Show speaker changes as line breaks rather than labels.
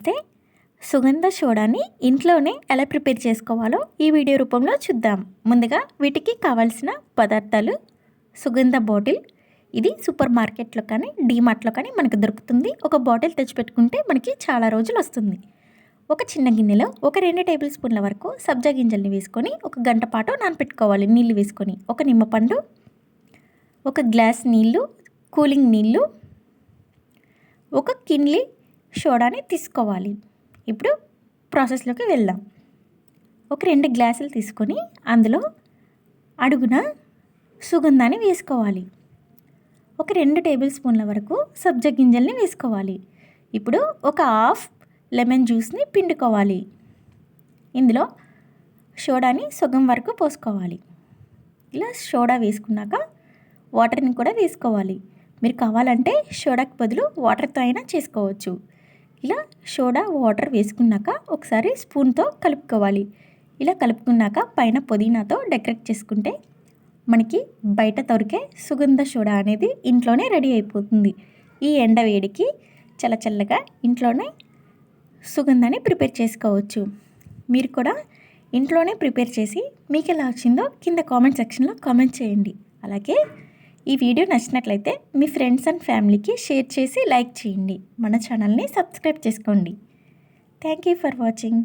అయితే సుగంధ సోడాని ఇంట్లోనే ఎలా ప్రిపేర్ చేసుకోవాలో ఈ వీడియో రూపంలో చూద్దాం. ముందుగా వీటికి కావాల్సిన పదార్థాలు: సుగంధ బాటిల్, ఇది సూపర్ మార్కెట్లో కానీ డీమార్ట్లో కానీ మనకు దొరుకుతుంది. ఒక బాటిల్ తెచ్చిపెట్టుకుంటే మనకి చాలా రోజులు వస్తుంది. ఒక చిన్న గిన్నెలో ఒక 2 టేబుల్ స్పూన్ల వరకు సబ్జా గింజల్ని వేసుకొని 1 గంట పాటు నానపెట్టుకోవాలి. నీళ్ళు వేసుకొని, ఒక నిమ్మపండు, 1 గ్లాస్ నీళ్ళు, కూలింగ్ నీళ్ళు, 1 కిన్లీ సోడాని తీసుకోవాలి. ఇప్పుడు ప్రాసెస్లోకి వెళ్దాం. ఒక 2 గ్లాసులు తీసుకొని అందులో అడుగున సుగంధాన్ని వేసుకోవాలి. ఒక 2 టేబుల్ స్పూన్ల వరకు సబ్జా గింజల్ని వేసుకోవాలి. ఇప్పుడు ఒక హాఫ్ లెమన్ జ్యూస్ని పిండుకోవాలి. ఇందులో సోడాని సగం వరకు పోసుకోవాలి. ఇలా సోడా వేసుకున్నాక వాటర్ని కూడా వేసుకోవాలి. మీరు కావాలంటే సోడాకి బదులు వాటర్తో అయినా చేసుకోవచ్చు. ఇలా సోడా వాటర్ వేసుకున్నాక ఒకసారి స్పూన్తో కలుపుకోవాలి. ఇలా కలుపుకున్నాక పైన పుదీనాతో డెకరేట్ చేసుకుంటే మనకి బయట దొరికే సుగంధ సోడా అనేది ఇంట్లోనే రెడీ అయిపోతుంది. ఈ ఎండ వేడికి చల్లగా ఇంట్లోనే సుగంధాన్ని ప్రిపేర్ చేసుకోవచ్చు. మీరు కూడా ఇంట్లోనే ప్రిపేర్ చేసి మీకు ఎలా వచ్చిందో కింద కామెంట్ సెక్షన్లో కామెంట్ చేయండి. అలాగే ఈ వీడియో నచ్చినట్లయితే మీ ఫ్రెండ్స్ అండ్ ఫ్యామిలీకి షేర్ చేసి లైక్ చేయండి. మన ఛానల్ని సబ్స్క్రైబ్ చేసుకోండి. Thank you for watching.